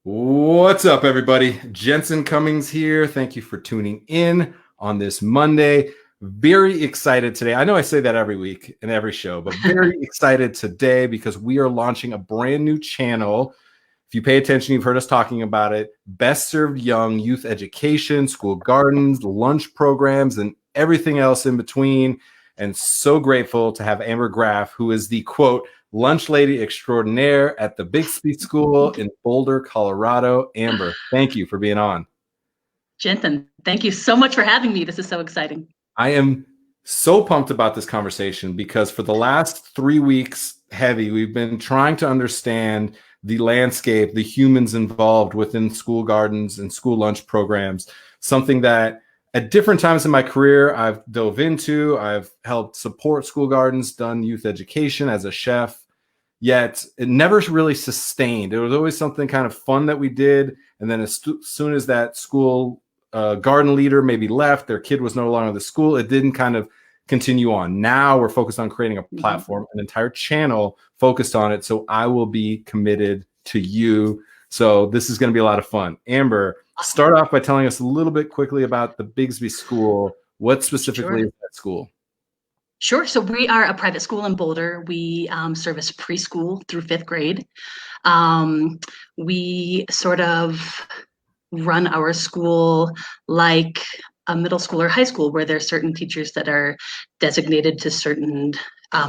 What's up, everybody? Jensen Cummings here. Thank you for tuning in on this Monday. Very excited today. I know I say that every week in every show, but very excited today because we are launching a brand new channel. If you pay attention, you've heard us talking about it. Best Served Young, youth education, school gardens, lunch programs, and everything else in between. And so grateful to have Amber Graff, who is the quote, lunch lady extraordinaire at the Bixby School in Boulder, Colorado. Amber, thank you for being on. Jensen, thank you so much for having me. This is so exciting. I am so pumped about this conversation because for the last 3 weeks, we've been trying to understand the landscape, the humans involved within school gardens and school lunch programs, something that at different times in my career, I've dove into. I've helped support school gardens, done youth education as a chef, yet it never really sustained. It was always something kind of fun that we did. And then as soon as that school garden leader maybe left, their kid was no longer in the school, it didn't kind of continue on. Now we're focused on creating a platform, an entire channel focused on it. So I will be committed to you. So this is going to be a lot of fun. Amber, start off by telling us a little bit quickly about the Bixby School. What specifically is that school? Sure. So we are a private school in Boulder. We service preschool through 5th grade. We sort of run our school like a middle school or high school, where there's certain teachers that are designated to certain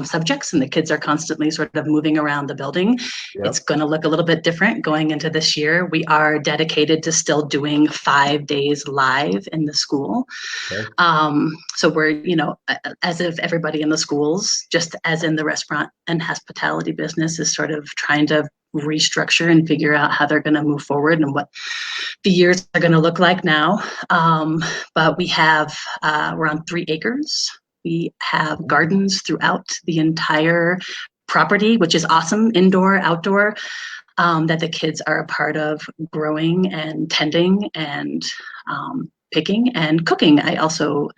subjects, and the kids are constantly sort of moving around the building. Yep. It's going to look a little bit different going into this year. We are dedicated to still doing 5 days live in the school. Okay. So we're, as if everybody in the schools, just as in the restaurant and hospitality business, is sort of trying to restructure and figure out how they're going to move forward and what the years are going to look like now. But we have, we're on 3 acres. We have gardens throughout the entire property, which is awesome, indoor, outdoor, that the kids are a part of growing and tending and picking and cooking. I also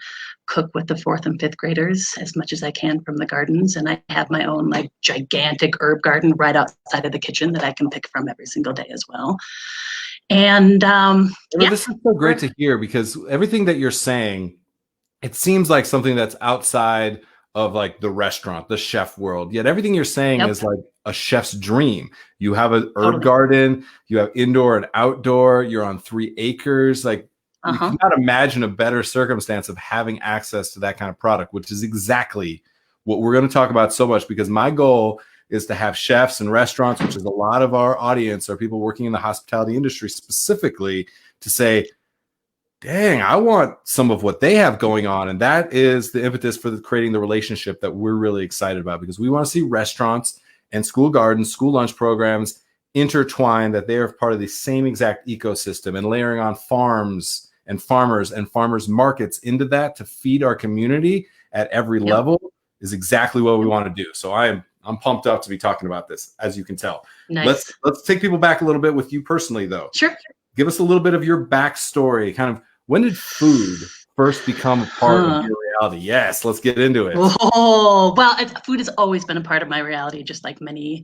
cook with the 4th and 5th graders as much as I can from the gardens. And I have my own like gigantic herb garden right outside of the kitchen that I can pick from every single day as well. And this is so great to hear, because everything that you're saying, it seems like something that's outside of like the restaurant, the chef world. Yet everything you're saying is like a chef's dream. You have an herb garden, you have indoor and outdoor, you're on 3 acres. Like you cannot imagine a better circumstance of having access to that kind of product, which is exactly what we're going to talk about so much, because my goal is to have chefs and restaurants, which is a lot of our audience, are people working in the hospitality industry specifically, to say, dang, I want some of what they have going on. And that is the impetus for creating the relationship that we're really excited about, because we want to see restaurants and school gardens, school lunch programs intertwined, that they are part of the same exact ecosystem, and layering on farms and farmers markets into that to feed our community at every level is exactly what we want to do. So I'm pumped up to be talking about this, as you can tell. Nice. Let's take people back a little bit with you personally, though. Sure. Give us a little bit of your backstory. Kind of, when did food first become a part of your reality? Yes, let's get into it. Oh, well, food has always been a part of my reality, just like many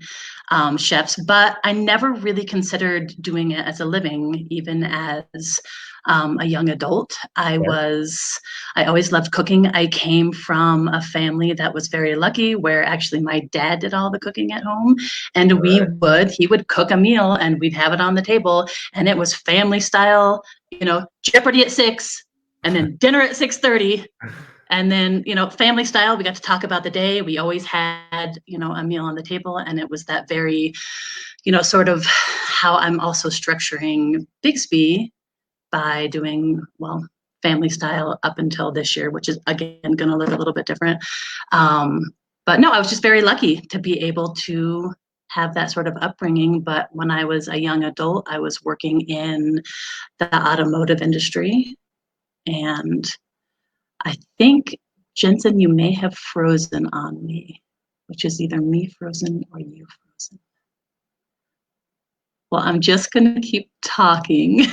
chefs, but I never really considered doing it as a living, even as a young adult. I always loved cooking. I came from a family that was very lucky, where actually my dad did all the cooking at home, and he would cook a meal and we'd have it on the table, and it was family style, Jeopardy at 6 and then dinner at 6:30. And then, family style, we got to talk about the day. We always had, a meal on the table. And it was that very, sort of how I'm also structuring Bixby, by doing, family style up until this year, which is, again, going to look a little bit different. But no, I was just very lucky to be able to have that sort of upbringing. But when I was a young adult, I was working in the automotive industry. And I think, Jensen, you may have frozen on me, which is either me frozen or you frozen. Well, I'm just going to keep talking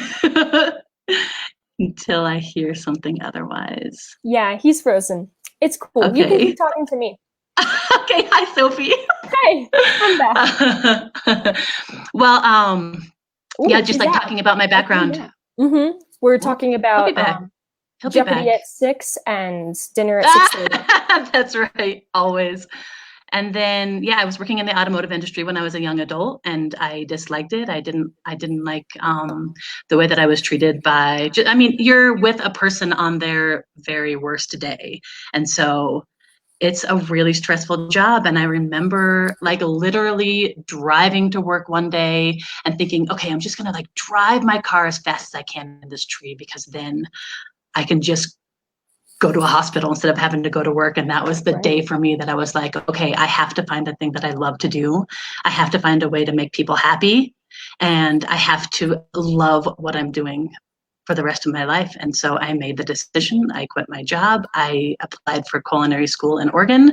until I hear something otherwise. Yeah, he's frozen. It's cool. Okay. You can keep talking to me. Okay. Hi, Sophie. Hi, I'm back. Well, Ooh, yeah, just like talking about my background. Mm-hmm. We're talking about He'll be back. Jeopardy at 6 and dinner at 6:30. That's right, always. And then, yeah, I was working in the automotive industry when I was a young adult, and I disliked it. I didn't like the way that I was treated by. I mean, you're with a person on their very worst day, and so it's a really stressful job. And I remember like literally driving to work one day and thinking, okay, I'm just gonna like drive my car as fast as I can in this tree, because then I can just go to a hospital instead of having to go to work. And that was the day for me that I was like, okay, I have to find a thing that I love to do. I have to find a way to make people happy. And I have to love what I'm doing for the rest of my life. And so I made the decision. I quit my job. I applied for culinary school in Oregon.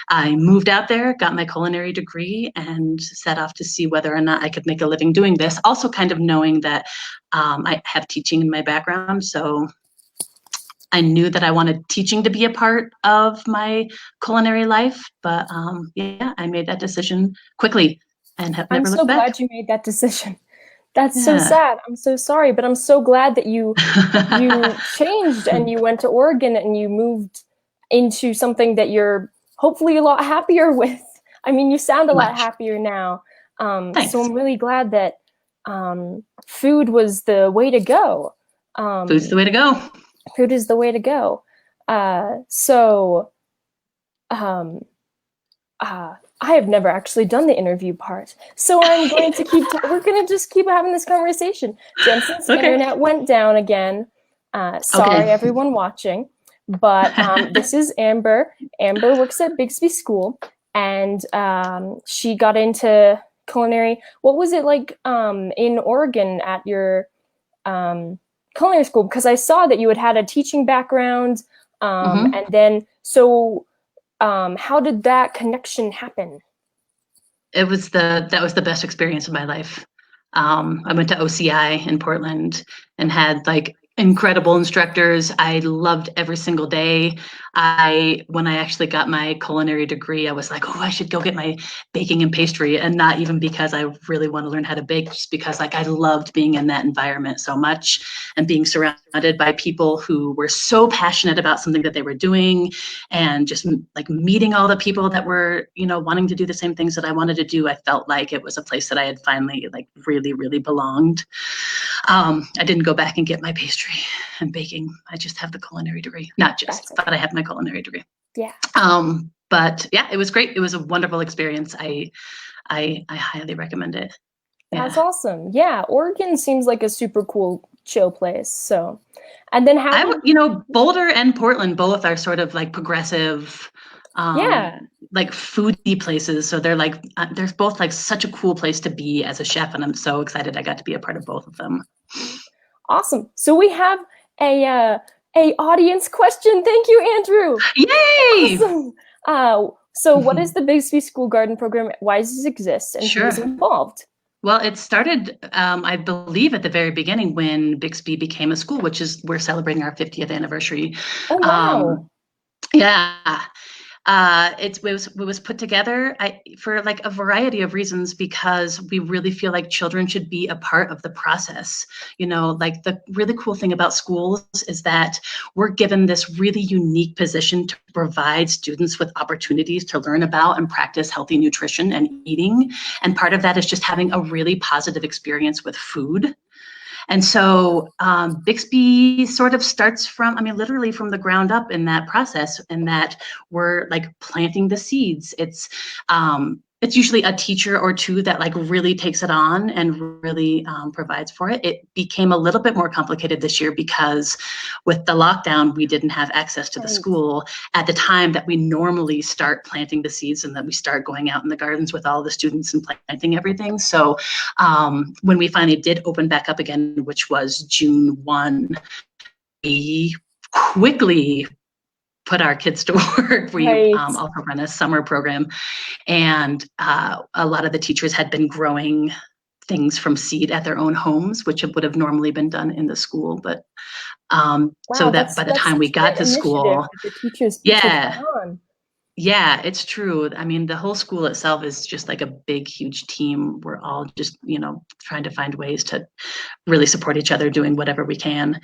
I moved out there, got my culinary degree, and set off to see whether or not I could make a living doing this. Also kind of knowing that I have teaching in my background. So I knew that I wanted teaching to be a part of my culinary life, but yeah, I made that decision quickly and have never looked back. I'm so glad you made that decision. That's so sad. I'm so sorry, but I'm so glad that you changed and you went to Oregon and you moved into something that you're hopefully a lot happier with. I mean, you sound a lot happier now. So I'm really glad that food was the way to go. Food's the way to go. Food is the way to go. I have never actually done the interview part, so I'm going to we're going to just keep having this conversation. Jensen's internet went down again. Sorry, everyone watching, but this is Amber. Amber works at Bixby School, and she got into culinary. What was it like in Oregon at your culinary school? Because I saw that you had a teaching background, and then so. How did that connection happen? That was the best experience of my life. I went to OCI in Portland and had like incredible instructors. I loved every single day. When I actually got my culinary degree, I was like, oh, I should go get my baking and pastry, and not even because I really want to learn how to bake, just because like I loved being in that environment so much and being surrounded by people who were so passionate about something that they were doing, and just like meeting all the people that were, wanting to do the same things that I wanted to do. I felt like it was a place that I had finally like really, really belonged. I didn't go back and get my pastry and baking. I just have the culinary degree. Not just, but I have my culinary degree. Yeah. But yeah, it was great. It was a wonderful experience. I highly recommend it. Yeah. That's awesome. Yeah, Oregon seems like a super cool, chill place. So, and then Boulder and Portland both are sort of like progressive, like foodie places. So they're like, there's both like such a cool place to be as a chef, and I'm so excited I got to be a part of both of them. Awesome. So we have a audience question. Thank you, Andrew. Yay! Awesome. So what is the Bixby School Garden Program? Why does it exist? And who is involved? Well, it started, I believe, at the very beginning when Bixby became a school, which is we're celebrating our 50th anniversary. Oh, wow. Yeah. It was put together for like a variety of reasons, because we really feel like children should be a part of the process. Like the really cool thing about schools is that we're given this really unique position to provide students with opportunities to learn about and practice healthy nutrition and eating. And part of that is just having a really positive experience with food. And so Bixby sort of starts from, literally from the ground up in that process, in that we're like planting the seeds. It's usually a teacher or two that like really takes it on and really provides for it. It became a little bit more complicated this year because with the lockdown, we didn't have access to the school at the time that we normally start planting the seeds, and that we start going out in the gardens with all the students and planting everything. So when we finally did open back up again, which was June 1, we quickly put our kids to work. We also run a summer program, and a lot of the teachers had been growing things from seed at their own homes, which would have normally been done in the school. But so that by the time we got to school, the teachers Yeah, it's true. I mean, the whole school itself is just like a big, huge team. We're all just, trying to find ways to really support each other, doing whatever we can.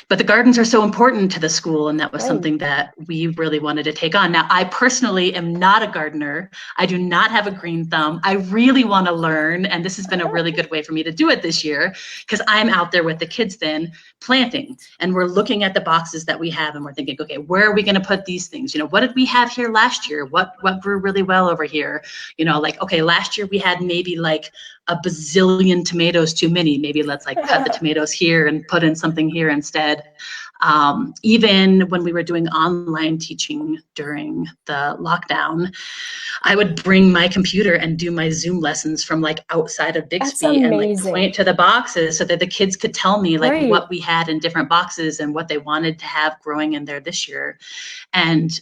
But the gardens are so important to the school, and that was something that we really wanted to take on. Now, I personally am not a gardener. I do not have a green thumb. I really want to learn, and this has been a really good way for me to do it this year, because I'm out there with the kids then planting, and we're looking at the boxes that we have, and we're thinking, okay, where are we going to put these things? What did we have here last year? What grew really well over here? Like, okay, last year we had maybe like a bazillion tomatoes too many. Maybe let's like cut the tomatoes here and put in something here instead. Even when we were doing online teaching during the lockdown, I would bring my computer and do my Zoom lessons from like outside of Bixby and like point to the boxes so that the kids could tell me like what we had in different boxes and what they wanted to have growing in there this year. And,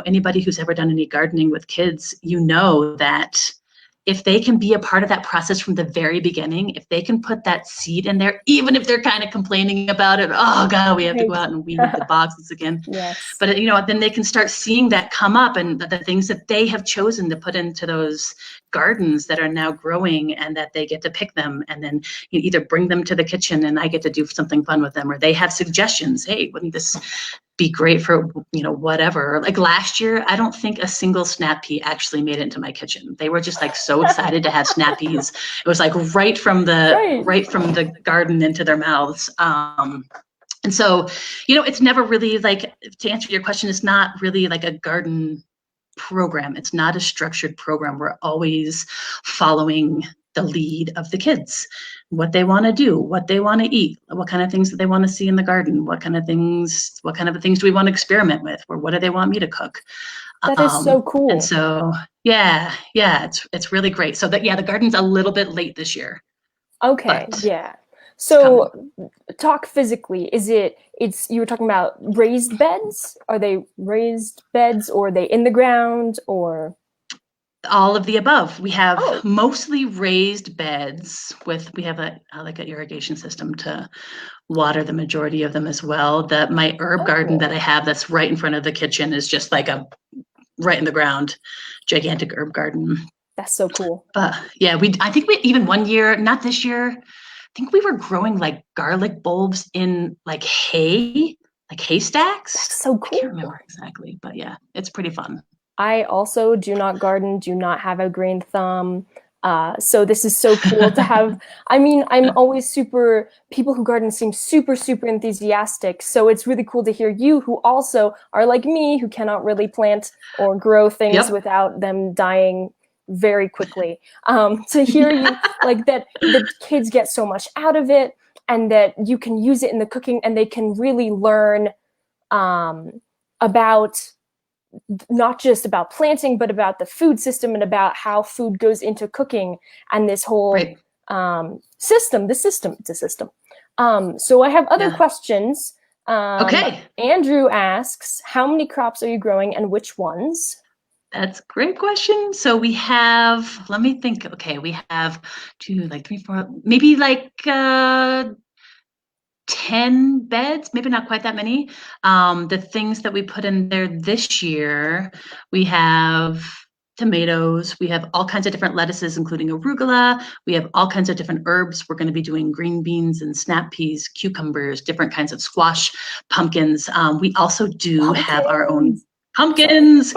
anybody who's ever done any gardening with kids, that if they can be a part of that process from the very beginning, if they can put that seed in there, even if they're kind of complaining about it, oh God, we have to go out and weed the boxes again. Yes. But then they can start seeing that come up, and the things that they have chosen to put into those gardens that are now growing, and that they get to pick them, and then you either bring them to the kitchen and I get to do something fun with them, or they have suggestions. Hey, wouldn't this be great for, whatever. Like last year, I don't think a single snap pea actually made it into my kitchen. They were just like so excited to have snap peas. It was like right from the garden into their mouths. And so, it's never really like, to answer your question, it's not really like a garden program. It's not a structured program. We're always following the lead of the kids, what they want to do, what they want to eat, what kind of things that they want to see in the garden, what kind of things do we want to experiment with, or what do they want me to cook? That is so cool. And so, yeah, it's really great. So the garden's a little bit late this year. Okay, yeah. So talk physically, you were talking about raised beds? Are they raised beds, or are they in the ground, or? All of the above. We have mostly raised beds we have an irrigation system to water the majority of them as well. My herb garden that I have that's right in front of the kitchen is just like a right in the ground, gigantic herb garden. That's so cool. But yeah, I think even one year, not this year, I think we were growing like garlic bulbs in like haystacks. That's so cool. I can't remember exactly, but yeah, it's pretty fun. I also do not garden, do not have a green thumb. So this is so cool to have. I mean, I'm always people who garden seem super, super enthusiastic. So it's really cool to hear you, who also are like me, who cannot really plant or grow things without them dying very quickly. To hear you like that, the kids get so much out of it, and that you can use it in the cooking, and they can really learn about not just about planting, but about the food system, and about how food goes into cooking, and this whole system. So I have other questions. Okay. Andrew asks, how many crops are you growing, and which ones? That's a great question. So we have, let me think. Okay, we have 2, 3, 4, maybe 10 beds, maybe not quite that many. The things that we put in there this year, we have tomatoes, we have all kinds of different lettuces, including arugula. We have all kinds of different herbs. We're going to be doing green beans and snap peas, cucumbers, different kinds of squash, pumpkins. We also do have our own pumpkins.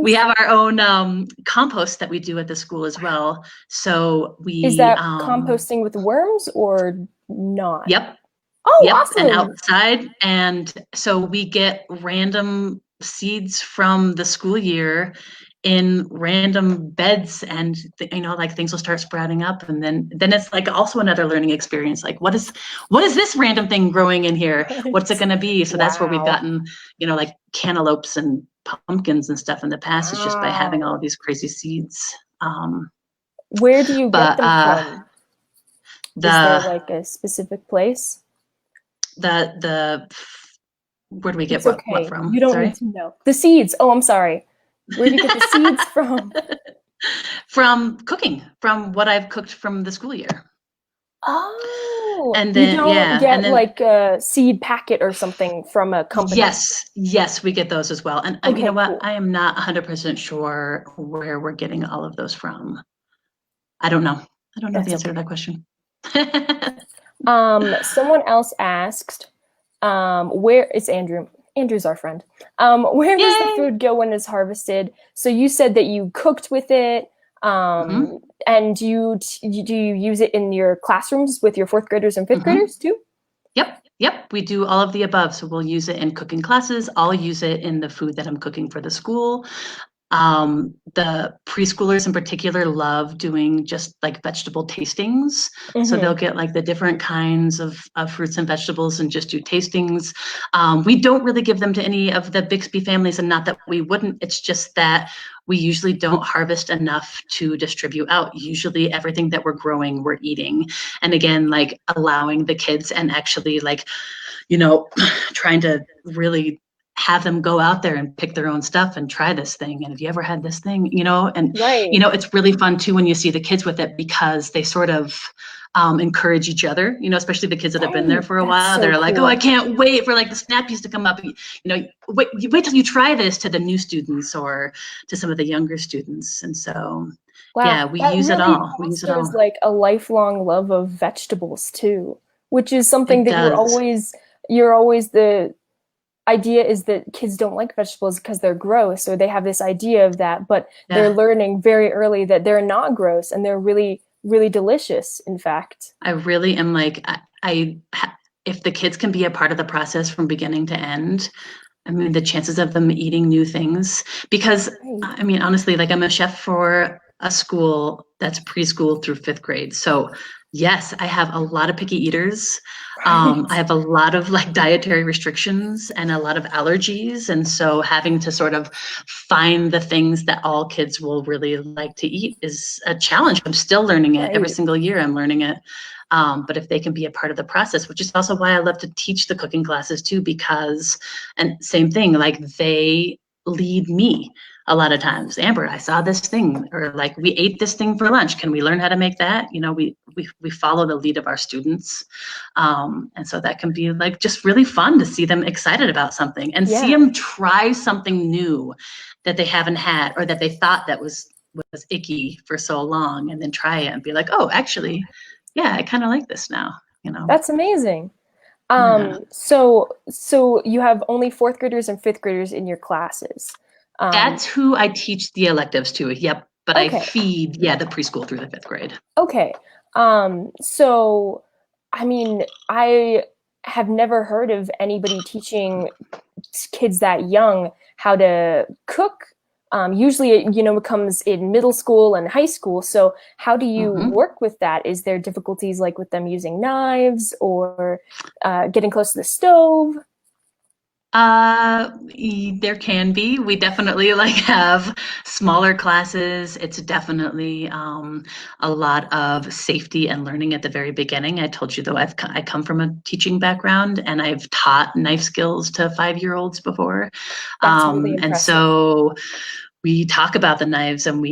We have our own compost that we do at the school as well. So is that composting with worms or not? Yep. Oh, awesome. And outside. And so we get random seeds from the school year in random beds, and things will start sprouting up, and then it's like also another learning experience. Like, what is this random thing growing in here? What's it going to be? So that's where we've gotten, like cantaloupes and pumpkins and stuff in the past. It's just by having all of these crazy seeds. Where do you get them from? Is there like a specific place? Where do we get what from? You don't need to know. The seeds. Oh, I'm sorry. Where do you get the seeds from? From cooking, from what I've cooked from the school year. Oh, And then, you don't get like a seed packet or something from a company. Yes, we get those as well. And okay, you know what? cool. I am not 100% sure where we're getting all of those from. I don't know. I don't know the answer to that question. Someone else asked, where is Andrew? Andrew's our friend. Where does the food go when it's harvested? So you said that you cooked with it. And do you use it in your classrooms with your fourth graders and fifth graders too? Yep. We do all of the above. So we'll use it in cooking classes. I'll use it in the food that I'm cooking for the school. The preschoolers in particular love doing just like vegetable tastings. So they'll get like the different kinds of fruits and vegetables and just do tastings. We don't really give them to any of the Bixby families, and not that we wouldn't, it's just that we usually don't harvest enough to distribute out. Usually everything that we're growing, we're eating. And again, like allowing the kids and actually like, trying to really have them go out there and pick their own stuff and try this thing. And have you ever had this thing, and, it's really fun too, when you see the kids with it, because they sort of encourage each other, especially the kids that have been there for a while. So they're like, oh, I can't wait for like the snappies to come up. Wait till you try this, to the new students or to some of the younger students. And so, we use it all. We use it all. Like a lifelong love of vegetables too, which is something that you're always the idea is that kids don't like vegetables because they're gross, or they have this idea of that, but they're learning very early that they're not gross and they're really, really delicious, in fact. I really am like, if the kids can be a part of the process from beginning to end, I mean, the chances of them eating new things, because I mean, honestly, like I'm a chef for a school that's preschool through fifth grade. So yes, I have a lot of picky eaters. I have a lot of like dietary restrictions and a lot of allergies. And so having to sort of find the things that all kids will really like to eat is a challenge. I'm still learning it every single year. I'm learning it. But if they can be a part of the process, which is also why I love to teach the cooking classes too, because, and same thing, like they lead me a lot of times. Amber, I saw this thing, or like we ate this thing for lunch. Can we learn how to make that? We follow the lead of our students. And so that can be like just really fun to see them excited about something and see them try something new that they haven't had, or that they thought that was icky for so long, and then try it and be like, oh, actually, I kind of like this now, That's amazing. So you have only fourth graders and fifth graders in your classes. That's who I teach the electives to. Yep. But I feed, the preschool through the fifth grade. Okay. So, I mean, I have never heard of anybody teaching kids that young how to cook. Usually, it comes in middle school and high school. So how do you work with that? Is there difficulties like with them using knives or getting close to the stove? There can be. We definitely like have smaller classes. It's definitely a lot of safety and learning at the very beginning. I told you though, I come from a teaching background, and I've taught knife skills to 5-year-olds before. That's really impressive. And so we talk about the knives, and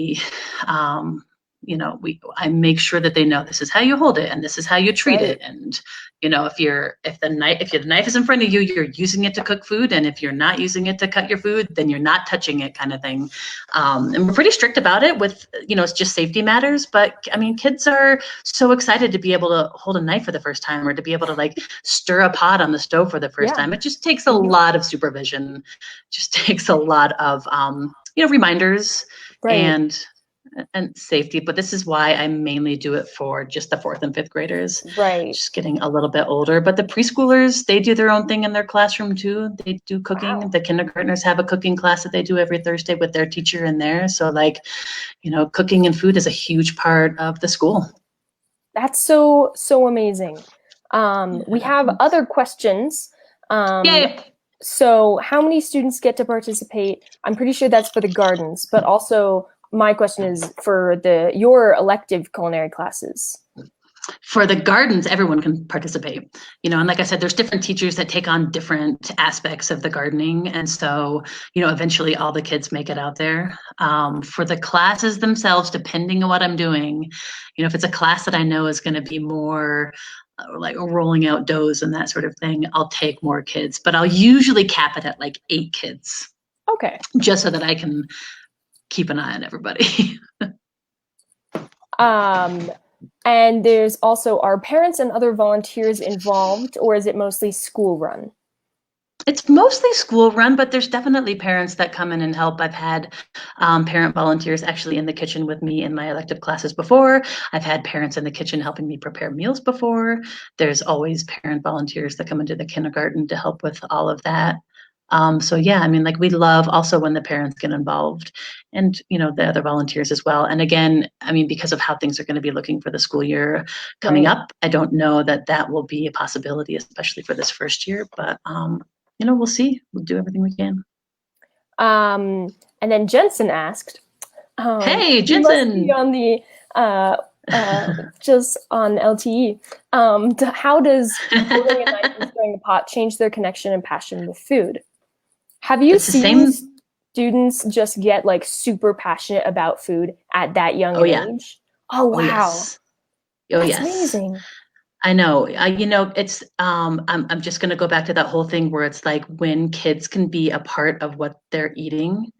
I make sure that they know this is how you hold it and this is how you treat it. And if the knife is in front of you, you're using it to cook food, and if you're not using it to cut your food, then you're not touching it, kind of thing. And we're pretty strict about it with it's just safety matters. But I mean, kids are so excited to be able to hold a knife for the first time, or to be able to like stir a pot on the stove for the first time. It just takes a lot of supervision, just takes a lot of reminders and safety. But this is why I mainly do it for just the fourth and fifth graders, just getting a little bit older. But the preschoolers, they do their own thing in their classroom too. They do cooking. The kindergartners have a cooking class that they do every Thursday with their teacher in there. So like, cooking and food is a huge part of the school. That's so amazing. We have other questions. Yay. So how many students get to participate? I'm pretty sure that's for the gardens, but also my question is for your elective culinary classes. For the gardens, everyone can participate, you know, and like I said, there's different teachers that take on different aspects of the gardening. And so, you know, eventually all the kids make it out there. For the classes themselves, depending on what I'm doing, you know, if it's a class that I know is going to be more like rolling out doughs and that sort of thing, I'll take more kids, but I'll usually cap it at like 8 kids. Okay. Just so that I can keep an eye on everybody. And there's also, are parents and other volunteers involved, or is it mostly school run? It's mostly school run, but there's definitely parents that come in and help. I've had parent volunteers actually in the kitchen with me in my elective classes before. I've had parents in the kitchen helping me prepare meals before. There's always parent volunteers that come into the kindergarten to help with all of that. So yeah, I mean, like we love also when the parents get involved and, you know, the other volunteers as well. And again, I mean, because of how things are going to be looking for the school year coming up, I don't know that that will be a possibility, especially for this first year, but, you know, we'll see. We'll do everything we can. And then Jensen asked, hey, Jensen! He must be on the, just on LTE. How does holding a knife and stirring the pot change their connection and passion with food? Have you seen students just get like super passionate about food at that young age? Oh, wow. Oh, yes. That's amazing. I know. You know, it's I'm just going to go back to that whole thing where it's like when kids can be a part of what they're eating,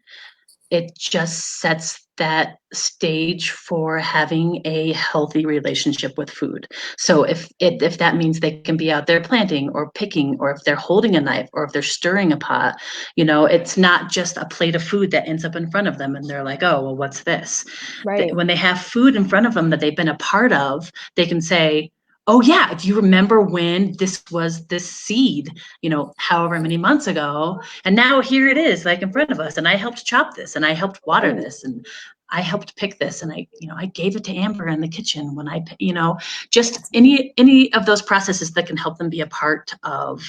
it just sets that stage for having a healthy relationship with food. So if that means they can be out there planting or picking, or if they're holding a knife, or if they're stirring a pot, you know, it's not just a plate of food that ends up in front of them and they're like, oh, well, what's this? Right. When they have food in front of them that they've been a part of, they can say, oh yeah, if you remember when this was this seed, you know, however many months ago, and now here it is like in front of us, and I helped chop this, and I helped water this, and I helped pick this, and I gave it to Amber in the kitchen when I, you know, just any of those processes that can help them be a part of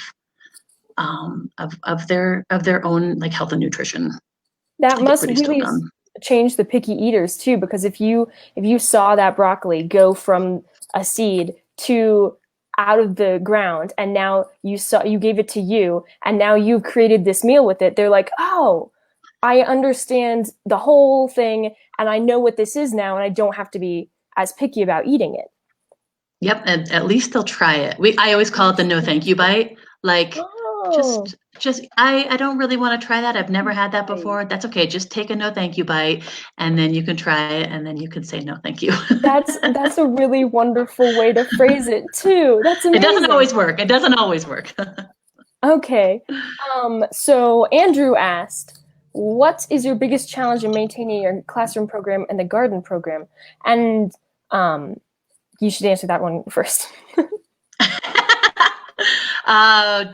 their own like health and nutrition. That must really change the picky eaters too, because if you saw that broccoli go from a seed to out of the ground, and now you gave it to you, and now you've created this meal with it, they're like, oh, I understand the whole thing, and I know what this is now, and I don't have to be as picky about eating it. Yep, and at least they'll try it. I always call it the no thank you bite. Like, just I don't really want to try that. I've never had that before. That's okay. Just take a no thank you bite, and then you can try it, and then you can say no thank you. That's a really wonderful way to phrase it too. That's amazing. It doesn't always work. It doesn't always work. Okay. So Andrew asked, what is your biggest challenge in maintaining your classroom program and the garden program? And you should answer that one first.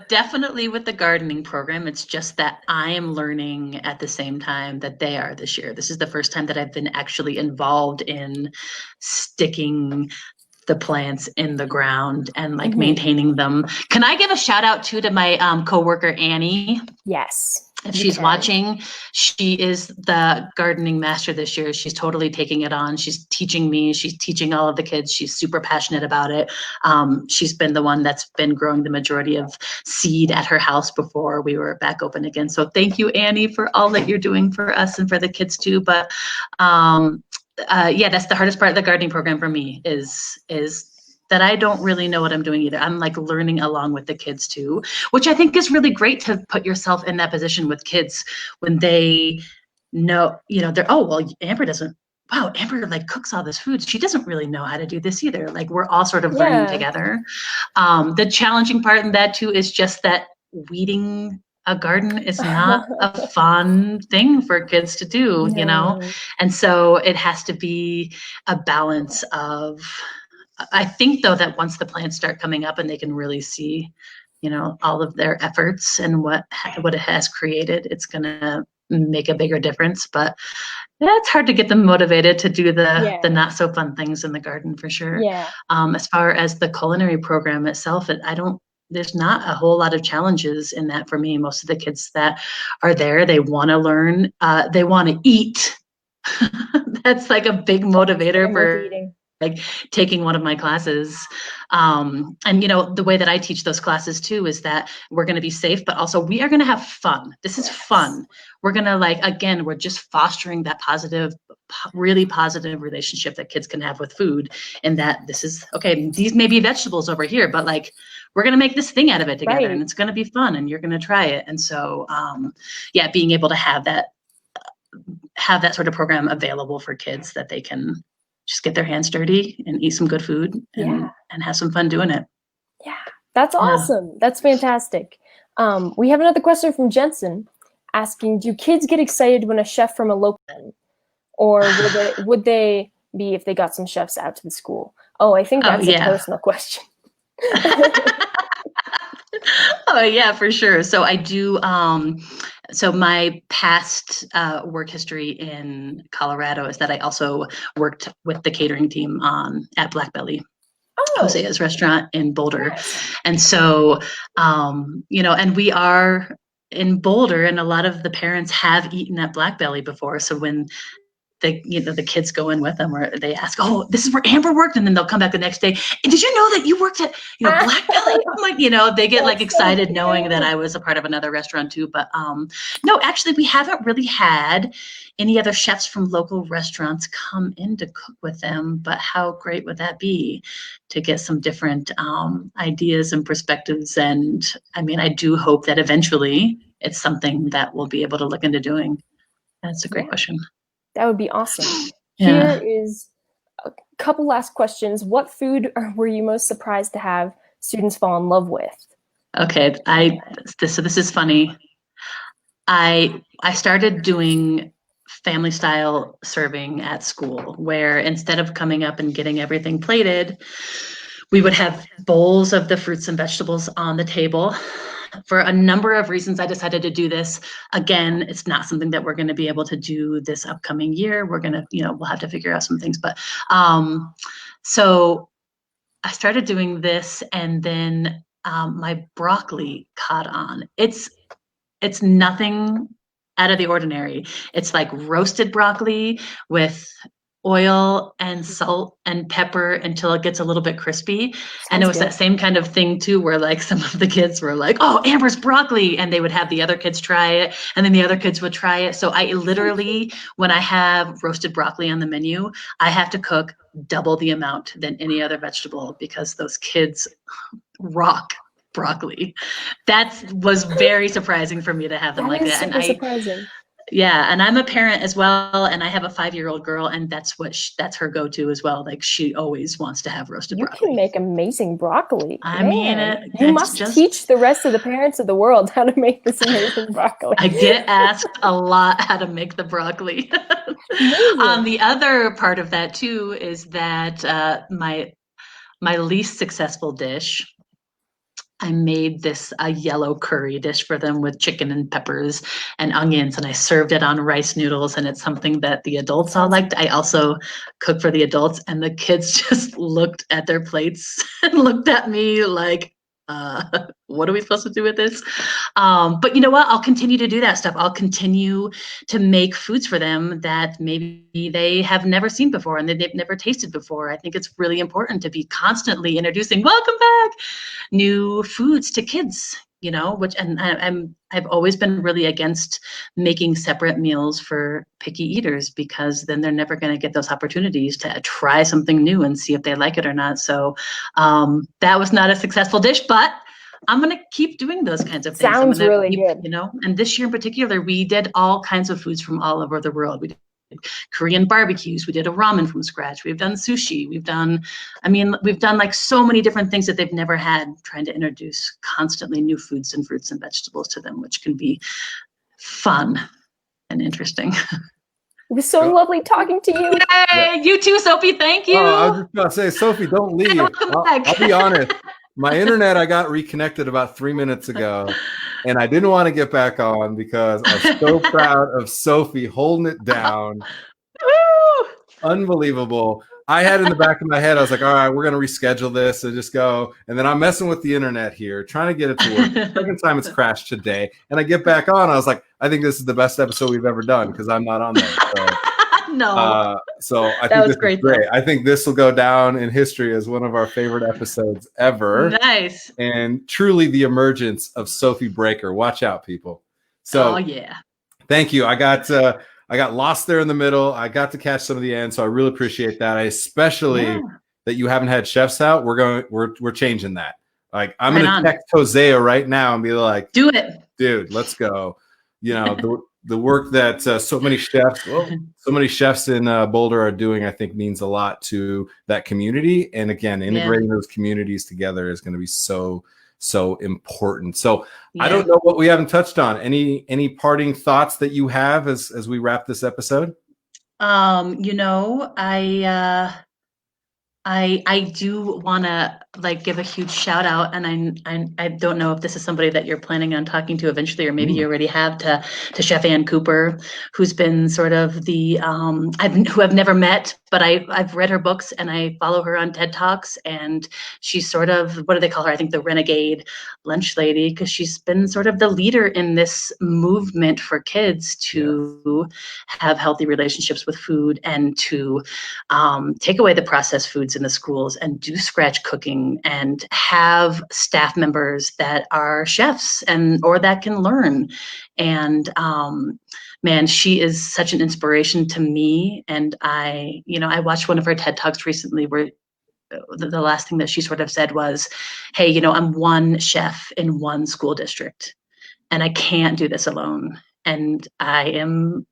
Definitely with the gardening program. It's just that I am learning at the same time that they are this year. This is the first time that I've been actually involved in sticking the plants in the ground and like maintaining them. Can I give a shout out too to my coworker Annie? Yes. If she's watching, she is the gardening master this year. She's totally taking it on. She's teaching me. She's teaching all of the kids. She's super passionate about it. She's been the one that's been growing the majority of seed at her house before we were back open again. So thank you, Annie, for all that you're doing for us and for the kids too. But yeah, that's the hardest part of the gardening program for me is that I don't really know what I'm doing either. I'm like learning along with the kids too, which I think is really great to put yourself in that position with kids when they know, you know, they're, oh, well, Amber like cooks all this food. She doesn't really know how to do this either. Like we're all sort of learning together. The challenging part in that too is just that weeding a garden is not a fun thing for kids to do, you know? And so it has to be a balance of, I think though that once the plants start coming up and they can really see, you know, all of their efforts and what it has created, it's gonna make a bigger difference. But yeah, it's hard to get them motivated to do the not so fun things in the garden for sure. As far as the culinary program itself, there's not a whole lot of challenges in that for me. Most of the kids that are there, they want to learn, they want to eat. That's like a big motivator for eating. like taking one of my classes. And, you know, the way that I teach those classes too is that we're going to be safe, but also we are going to have fun. This is fun. We're going to like, again, we're just fostering that positive, really positive relationship that kids can have with food. And that this is, okay, these may be vegetables over here, but like, we're going to make this thing out of it together, and it's going to be fun, and you're going to try it. And so, yeah, being able to have that sort of program available for kids that they can just get their hands dirty and eat some good food and have some fun doing it. Yeah, that's awesome. That's fantastic. We have another question from Jensen asking, do kids get excited when a chef from a local, or would they be if they got some chefs out to the school? Oh, I think that's a personal question. Oh yeah, for sure. So I do, so my past work history in Colorado is that I also worked with the catering team at Black Belly, Josea's restaurant in Boulder. Nice. And so, you know, and we are in Boulder, and a lot of the parents have eaten at Black Belly before. So when the kids go in with them, or they ask, oh, this is where Amber worked, and then they'll come back the next day, and did you know that you worked at, you know, Black Belly? I'm like, you know, they get like excited knowing that I was a part of another restaurant too. But no, actually we haven't really had any other chefs from local restaurants come in to cook with them, but how great would that be to get some different ideas and perspectives? And I mean, I do hope that eventually it's something that we'll be able to look into doing. That's a great question. That would be awesome. Here is a couple last questions. What food were you most surprised to have students fall in love with? Okay, so this is funny. I started doing family style serving at school, where instead of coming up and getting everything plated, we would have bowls of the fruits and vegetables on the table. For a number of reasons, I decided to do this. Again, it's not something that we're going to be able to do this upcoming year. We're going to, you know, we'll have to figure out some things. But so I started doing this, and then my broccoli caught on. It's nothing out of the ordinary. It's like roasted broccoli with oil and salt and pepper until it gets a little bit crispy. And it was that same kind of thing too, where like some of the kids were like, oh, Amber's broccoli. And they would have the other kids try it, and then the other kids would try it. So I literally, when I have roasted broccoli on the menu, I have to cook double the amount than any other vegetable, because those kids rock broccoli. That was very surprising for me to have them like that. And surprising. Yeah, and I'm a parent as well, and I have a 5-year-old girl, and that's what that's her go-to as well. Like, she always wants to have roasted broccoli. You can make amazing broccoli. I mean, you must teach the rest of the parents of the world how to make this amazing broccoli. I get asked a lot how to make the broccoli. The other part of that too is that my least successful dish, I made a yellow curry dish for them with chicken and peppers and onions, and I served it on rice noodles, and it's something that the adults all liked. I also cook for the adults, and the kids just looked at their plates and looked at me like, what are we supposed to do with this? But you know what? I'll continue to do that stuff. I'll continue to make foods for them that maybe they have never seen before and that they've never tasted before. I think it's really important to be constantly introducing, welcome back, new foods to kids, you know, I've always been really against making separate meals for picky eaters, because then they're never going to get those opportunities to try something new and see if they like it or not. So that was not a successful dish, but I'm going to keep doing those kinds of things. Sounds really good. You know, and this year in particular, we did all kinds of foods from all over the world. We did Korean barbecues. We did a ramen from scratch. We've done sushi. We've done like so many different things that they've never had, trying to introduce constantly new foods and fruits and vegetables to them, which can be fun and interesting. It was so lovely talking to you. Yay! You too, Sophie. Thank you. I was just going to say, Sophie, don't leave. I'll be honest. My internet, I got reconnected about 3 minutes ago, and I didn't want to get back on because I was so proud of Sophie holding it down. Woo! Unbelievable. I had in the back of my head, I was like, all right, we're going to reschedule this and just go. And then I'm messing with the internet here, trying to get it to work. The second time it's crashed today. And I get back on. I was like, I think this is the best episode we've ever done because I'm not on there. So. No. So I That think was this is great, great. though. I think this will go down in history as one of our favorite episodes ever. Nice. And truly the emergence of Sophie Breaker. Watch out, people. So oh yeah. Thank you. I got lost there in the middle. I got to catch some of the end, so I really appreciate that. I especially that you haven't had chefs out. We're changing that. Like I'm gonna text Hosea right now and be like, do it, dude. Let's go. You know the work that so many chefs in Boulder are doing, I think, means a lot to that community. And again, integrating those communities together is going to be so important. So I don't know what we haven't touched on. Any parting thoughts that you have as we wrap this episode? I do want to give a huge shout out, and I don't know if this is somebody that you're planning on talking to eventually, or maybe you already have, to Chef Ann Cooper, who's been sort of the who I've never met, but I've read her books and I follow her on TED Talks, and she's sort of, what do they call her? I think the renegade lunch lady, because she's been sort of the leader in this movement for kids to have healthy relationships with food, and to take away the processed foods in the schools and do scratch cooking, and have staff members that are chefs or that can learn. And man, she is such an inspiration to me. And I watched one of her TED Talks recently where the last thing that she sort of said was, hey, I'm one chef in one school district, and I can't do this alone. And I'm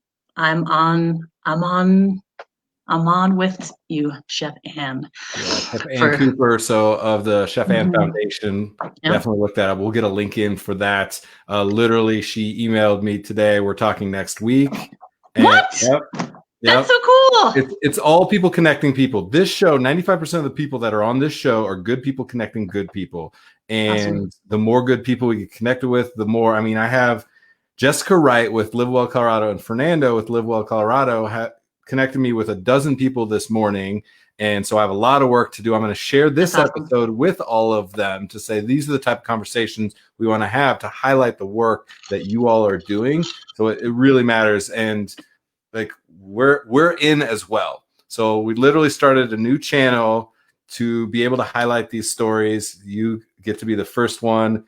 on with you, Chef Ann. Chef Ann Cooper, so of the Chef Ann Foundation. Definitely look that up. We'll get a link in for that. Literally, she emailed me today. We're talking next week. And, what? That's so cool. It's all people connecting people. This show, 95% of the people that are on this show are good people connecting good people. And the more good people we get connected with, the more, I have Jessica Wright with Live Well Colorado and Fernando with Live Well Colorado connected me with a dozen people this morning. And so I have a lot of work to do. I'm going to share this episode with all of them to say, these are the type of conversations we want to have to highlight the work that you all are doing. So it really matters. And we're in as well. So we literally started a new channel to be able to highlight these stories. You get to be the first one.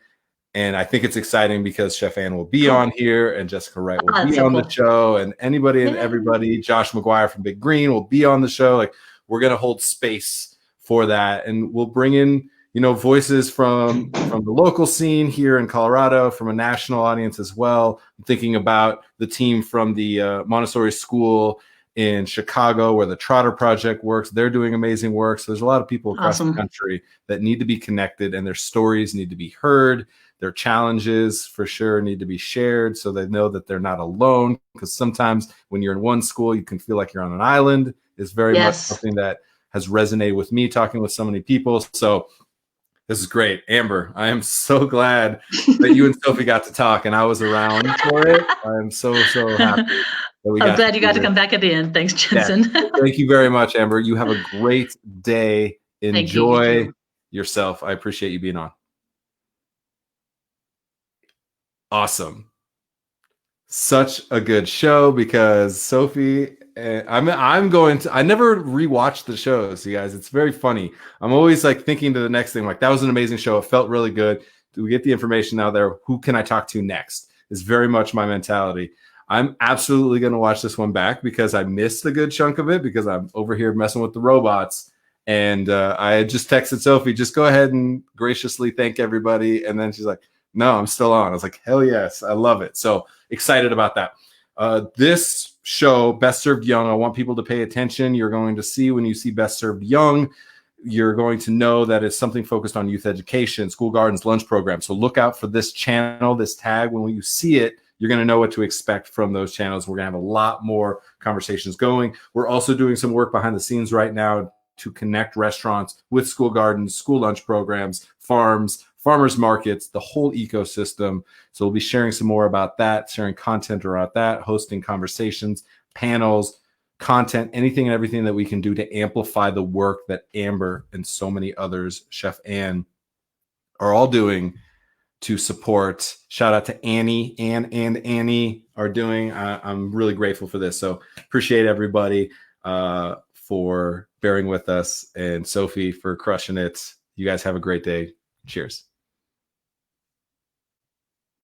And I think it's exciting because Chef Ann will be on here, and Jessica Wright will be on the show, and anybody and everybody, Josh McGuire from Big Green will be on the show. We're going to hold space for that. And we'll bring in, voices from the local scene here in Colorado, from a national audience as well. I'm thinking about the team from the Montessori school in Chicago where the Trotter Project works. They're doing amazing work. So there's a lot of people across the country that need to be connected, and their stories need to be heard. Their challenges for sure need to be shared so they know that they're not alone. Because sometimes when you're in one school, you can feel like you're on an island. It's very much something that has resonated with me talking with so many people. So this is great. Amber, I am so glad that you and Sophie got to talk and I was around for it. I'm so happy. I'm glad you got to come back at the end. Thanks, Jensen. Yeah. Thank you very much, Amber. You have a great day. Enjoy yourself. I appreciate you being on. Awesome. Such a good show because Sophie, I never rewatched the shows, you guys. It's very funny. I'm always thinking to the next thing, that was an amazing show. It felt really good. Do we get the information out there? Who can I talk to next? Is very much my mentality. I'm absolutely going to watch this one back because I missed a good chunk of it because I'm over here messing with the robots. And I had just texted Sophie, just go ahead and graciously thank everybody. And then she's like, no, I'm still on. I was like, hell yes, I love it. So excited about that. This show, Best Served Young, I want people to pay attention. You're going to see when you see Best Served Young, you're going to know that it's something focused on youth education, school gardens, lunch programs. So look out for this channel, this tag. When you see it, you're going to know what to expect from those channels. We're going to have a lot more conversations going. We're also doing some work behind the scenes right now to connect restaurants with school gardens, school lunch programs, farms, farmers markets, the whole ecosystem. So we'll be sharing some more about that, sharing content around that, hosting conversations, panels, content, anything and everything that we can do to amplify the work that Amber and so many others, Chef Ann, are all doing to support. Shout out to Annie. Ann and Annie are doing. I'm really grateful for this. So appreciate everybody for bearing with us, and Sophie for crushing it. You guys have a great day. Cheers.